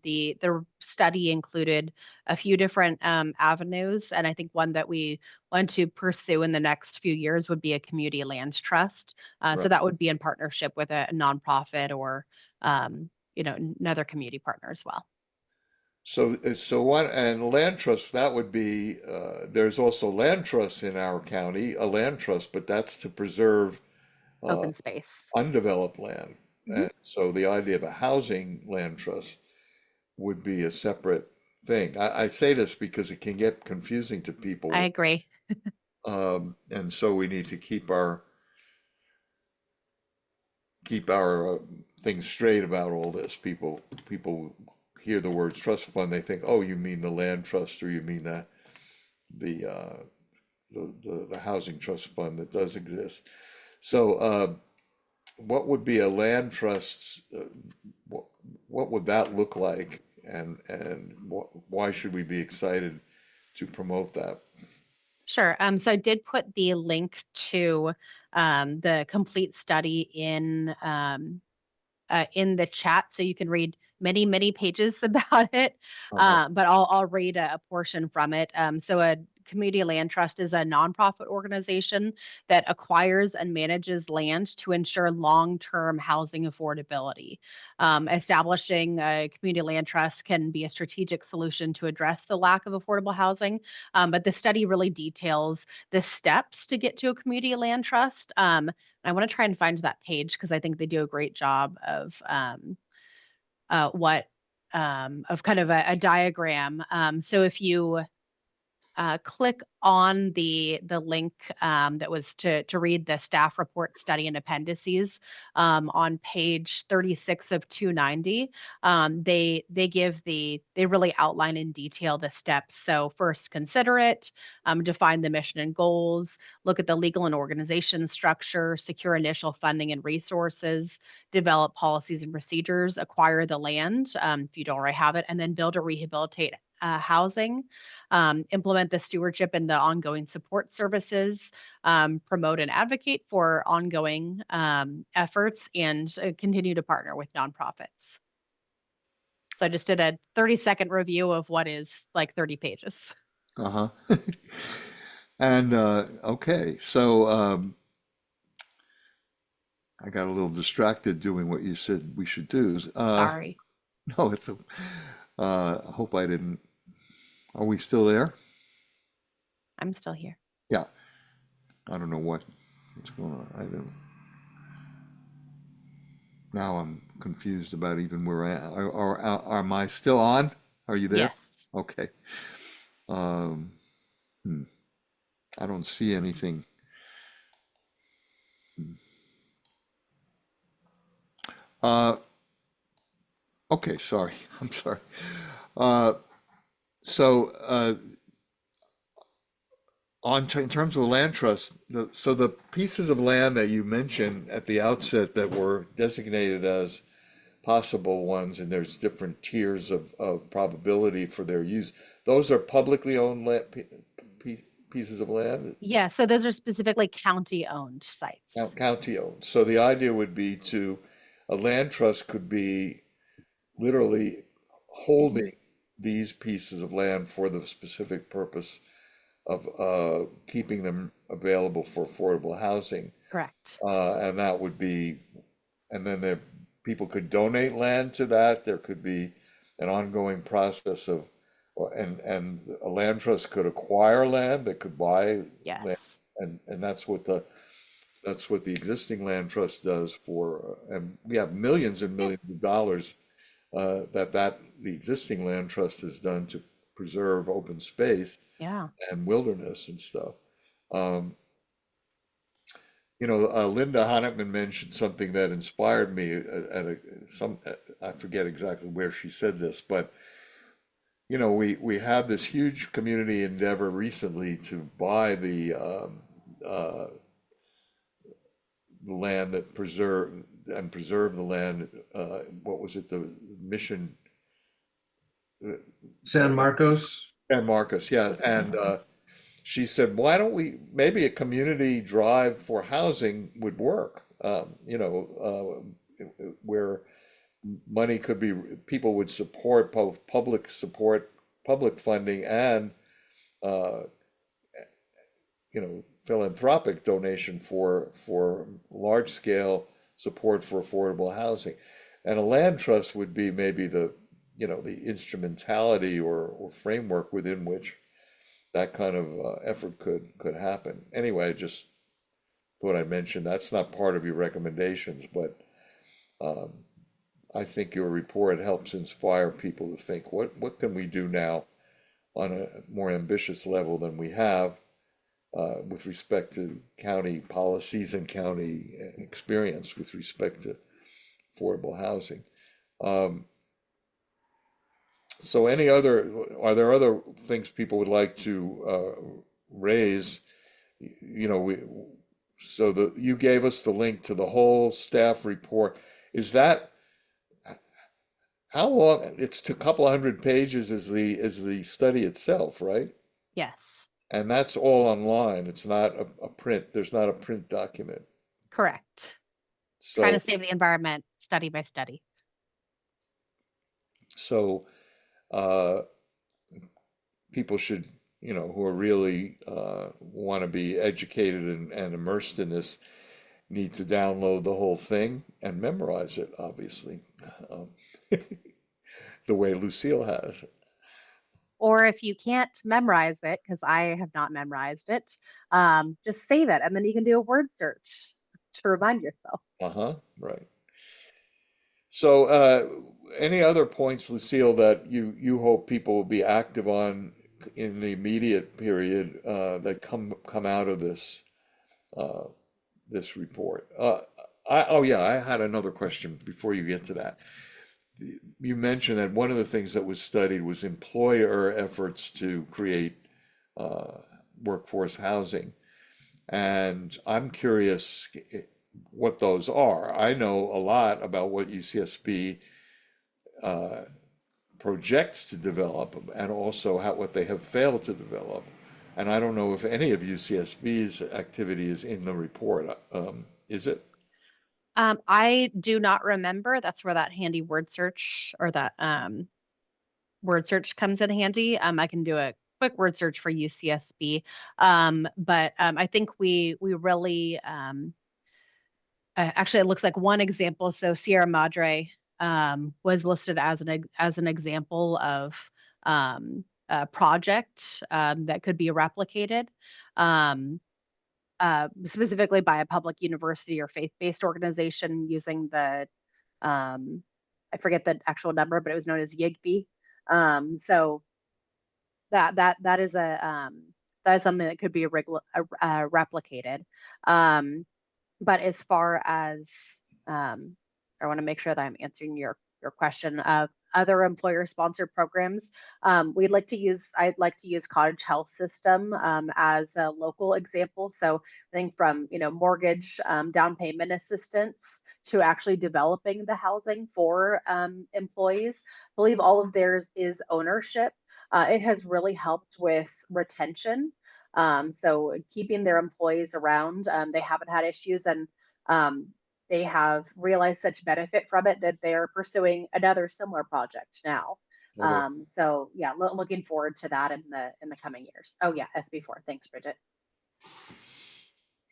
the study included a few different avenues, and I think one that we want to pursue in the next few years would be a community land trust. So Right. that would be in partnership with a nonprofit or another community partner as well. So what, and land trust, that would be, there's also land trusts in our county, a land trust, but that's to preserve uh, Open space. undeveloped land. Mhm. And so the idea of a housing land trust would be a separate thing. I say this because it can get confusing to I people. agree. And so we need to keep our things straight about all this. People hear the words trust fund, they think, oh, you mean the land trust, or you mean the uh, the housing trust fund that does exist. So, what would be a land trust? What, what would that look like? And why should we be excited to promote that? Sure. So I did put the link to the complete study in the chat, so you can read many, many pages about it. Uh-huh. But I'll read a portion from it. So a community land trust is a nonprofit organization that acquires and manages land to ensure long-term housing affordability. Establishing a community land trust can be a strategic solution to address the lack of affordable housing. But the study really details the steps to get to a community land trust. I want to try and find that page because I think they do a great job of what of kind of a diagram. So if you click on the link that was to read the staff report study and appendices on page 36 of 290. They really outline in detail the steps. So first, consider it, define the mission and goals, look at the legal and organization structure, secure initial funding and resources, develop policies and procedures, acquire the land if you don't already have it, and then build or rehabilitate housing, implement the stewardship and the ongoing support services, promote and advocate for ongoing efforts, and continue to partner with nonprofits. So I just did a 30-second review of what is like 30 pages. Uh-huh. And okay, so I got a little distracted doing what you said we should do. Sorry, No, it's a. I hope I didn't. Are we still there? I'm still here. Yeah. I don't know what's going on. I don't. Now I'm confused about even where I am I still on? Are you there? Yes. Okay. Um, hmm. I don't see anything. Uh, okay, sorry. I'm sorry. Uh, so in terms of the land trust, so the pieces of land that you mentioned at the outset that were designated as possible ones, and there's different tiers of probability for their use. Those are publicly owned pieces of land, Yeah, so those are specifically county-owned sites. county owned. So the idea would be a land trust could be literally holding these pieces of land for the specific purpose of keeping them available for affordable housing. Correct. And that would be, and then people could donate land to that. There could be an ongoing process of, and a land trust could acquire land, that could buy land, Yes. and that's what the existing land trust does for, and we have millions and Yeah. millions of dollars that the existing land trust has done to preserve open space Yeah. and wilderness and stuff. Um, Linda Honnetman mentioned something that inspired me I forget exactly where she said this, but we had this huge community endeavor recently to buy the land that and preserve the land. What was it? The mission, San Marcos. San Marcos, yeah. And she said, why don't we, maybe a community drive for housing would work, where money could be, people would support support, public funding and, uh, philanthropic donation for large scale support for affordable housing. And a land trust would be maybe the instrumentality or framework within which that kind of effort could happen. Anyway, I just thought I'd mention that's not part of your recommendations, but um, I think your report helps inspire people to think, what can we do now on a more ambitious level than we have with respect to county policies and county experience with respect to affordable housing. Um, so are there other things people would like to raise? You know, you gave us the link to the whole staff report. Is that, how long? It's a couple of hundred pages is the study itself, right? Yes, And that's all online. It's not a print. There's not a print document. correct. Trying So to save the environment study by study. so uh, people should, who are really want to be educated and immersed in this, need to download the whole thing and memorize it, obviously, um, the way Lucille has. Or if you can't memorize it, because I have not memorized it, just save it and then you can do a word search to remind yourself. Uh-huh, right. So, any other points, Lucille, that you hope people will be active on in the immediate period that come out of uh, this report? Oh yeah, I had another question before you get to that. You mentioned that one of the things that was studied was employer efforts to create uh, workforce housing, and I'm curious what those are. I know a lot about what UCSB uh, projects to develop and also what they have failed to develop. And I don't know if any of UCSB's activity is in the report. Is it? I do not remember. That's where that handy word search or that word search comes in handy. I can do a quick word search for UCSB. But I think we really actually it looks like one example. So Sierra Madre was listed as an example of a project that could be replicated. Um, Specifically by a public university or faith-based organization using the I forget the actual number, but it was known as YIGBY. So that is that is something that could be replicated. Um, but as far as I want to make sure that I'm answering your question of other employer sponsored programs, I'd like to use Cottage Health System as a local example. So I think from mortgage down payment assistance to actually developing the housing for employees. I believe all of theirs is ownership. It has really helped with retention. So keeping their employees around, they haven't had issues, and um, they have realized such benefit from it that they're pursuing another similar project now. Okay. So yeah, looking forward to that in the coming years. Oh yeah, SB4. Thanks, Bridget.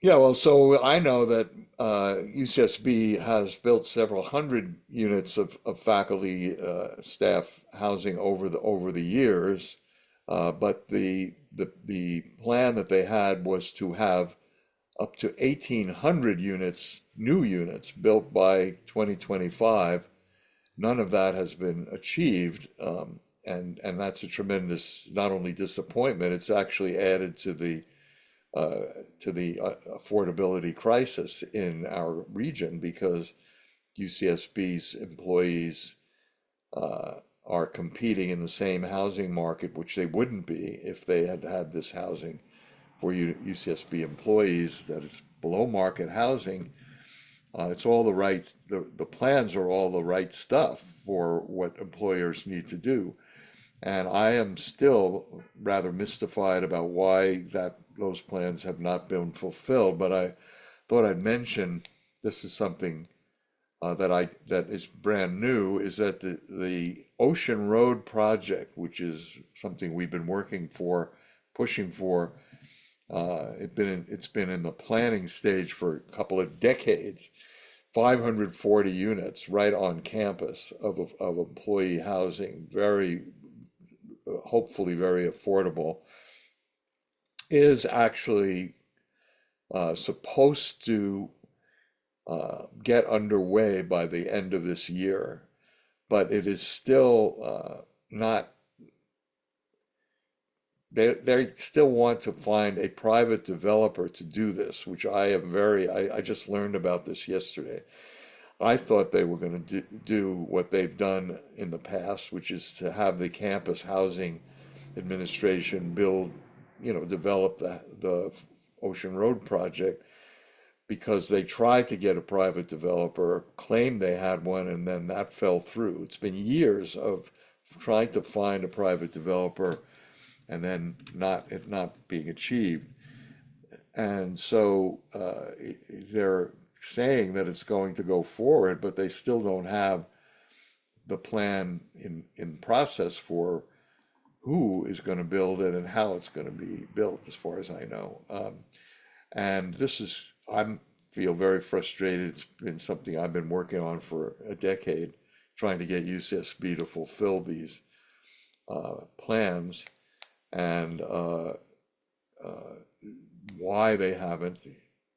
Yeah, well, so I know that UCSB has built several hundred units of faculty staff housing over the years, but the plan that they had was to have up to 1,800 units, new units built by 2025. None of that has been achieved, and that's a tremendous not only disappointment, it's actually added uh, to the affordability crisis in our region because UCSB's employees are competing in the same housing market, which they wouldn't be if they had had this housing for UCSB employees that is below market housing. It's all the right, the plans are all the right stuff for what employers need to do. And I am still rather mystified about why those plans have not been fulfilled. But I thought I'd mention, this is something that is brand new, is that the Ocean Road project, which is something we've been pushing for, it's been in the planning stage for a couple of decades. 540 units right on campus of employee housing, very hopefully very affordable, is actually supposed to get underway by the end of this year, but it is still not. They still want to find a private developer to do this, which I just learned about this yesterday. I thought they were going to do what they've done in the past, which is to have the campus housing administration develop the Ocean Road project, because they tried to get a private developer, claimed they had one, and then that fell through. It's been years of trying to find a private developer and then it not being achieved. And so they're saying that it's going to go forward, but they still don't have the plan in process for who is going to build it and how it's going to be built, as far as I know. And I feel very frustrated. It's been something I've been working on for a decade, trying to get UCSB to fulfill these plans, and why they haven't,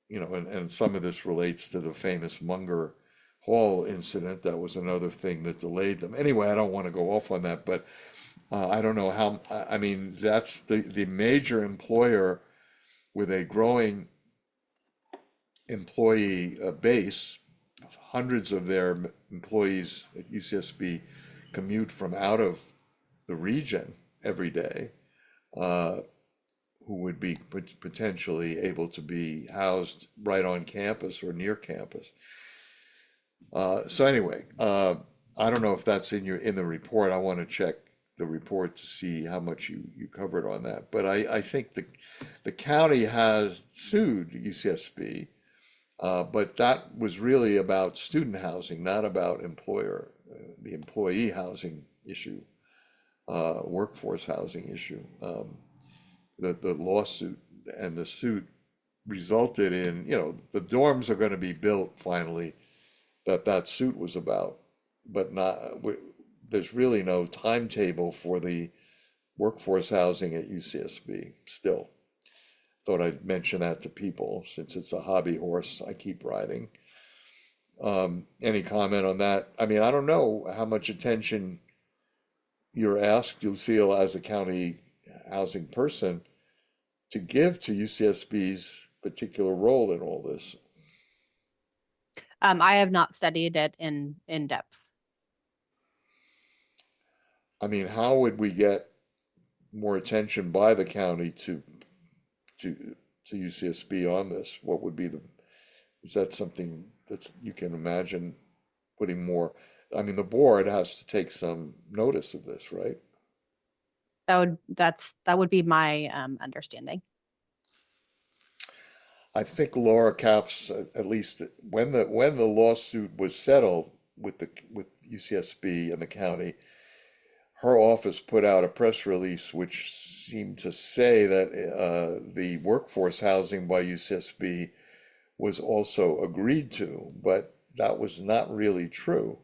and some of this relates to the famous Munger Hall incident. That was another thing that delayed them. Anyway, I don't want to go off on that, but I don't know how, I mean, that's the major employer with a growing employee base. Hundreds of their employees at UCSB commute from out of the region every day, who would be potentially able to be housed right on campus or near campus. So anyway, I don't know if that's in the report. I want to check the report to see how much you covered on that. But I think the county has sued UCSB, but that was really about student housing, not about the employee housing issue, workforce housing issue. The lawsuit and the suit resulted in, the dorms are going to be built finally, that suit was about, but there's really no timetable for the workforce housing at UCSB still. Thought I'd mention that to people, since it's a hobby horse I keep riding. Any comment on that? I mean, I don't know how much attention you're asked, Lucille, as a county housing person, to give to UCSB's particular role in all this. I have not studied it in depth. I mean, how would we get more attention by the county to UCSB on this? What would be is that something that you can imagine putting more? I mean, the board has to take some notice of this, right? That would be my understanding. I think Laura Capps, at least when the lawsuit was settled with UCSB and the county, her office put out a press release which seemed to say that the workforce housing by UCSB was also agreed to, but that was not really true.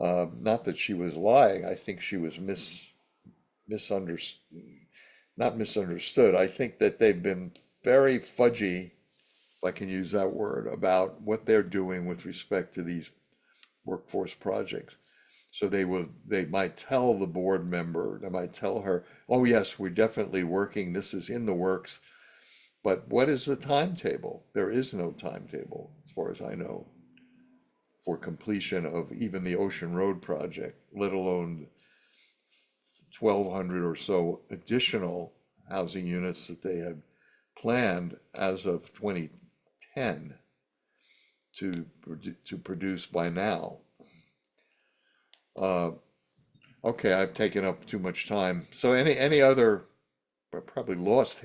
Not that she was lying. I think she was not misunderstood. I think that they've been very fudgy, if I can use that word, about what they're doing with respect to these workforce projects. So they might tell the board member, they might tell her, oh yes, we're definitely working, this is in the works. But what is the timetable? There is no timetable, as far as I know, for completion of even the Ocean Road project, let alone 1,200 or so additional housing units that they had planned as of 2010. to produce by now. Okay, I've taken up too much time. So any other, I probably lost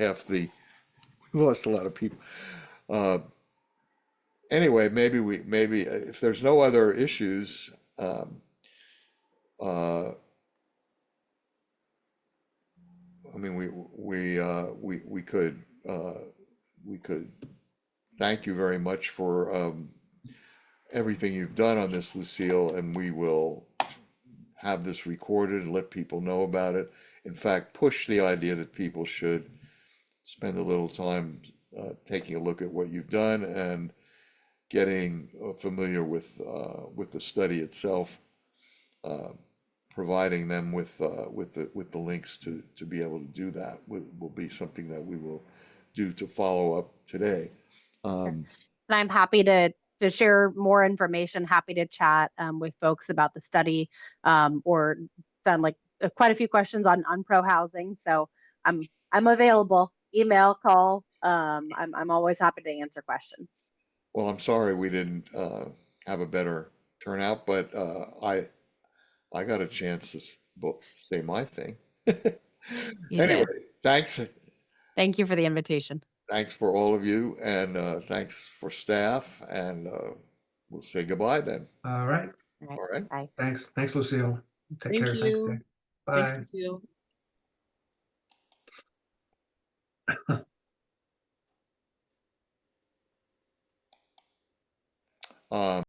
lost a lot of people. Uh, anyway, maybe if there's no other issues, uh, I mean, we could thank you very much for everything you've done on this, Lucille, and we will have this recorded and let people know about it. In fact, push the idea that people should spend a little time taking a look at what you've done and getting familiar with the study itself, uh, providing them with the links to be able to do that will be something that we will do to follow up today. Sure. And I'm happy to share more information, happy to chat with folks about the study, or sound like quite a few questions on pro housing. So I'm available, email, call. I'm always happy to answer questions. Well, I'm sorry we didn't have a better turnout, but I got a chance to say my thing. You Anyway, did. thanks. Thank you for the invitation. Thanks for all of you, and thanks for staff, and we'll say goodbye then. All right. All right. All right. Bye. Thanks, Lucille. Take Thank care. Thanks, you. Dave. Thanks, Bye. Lucille.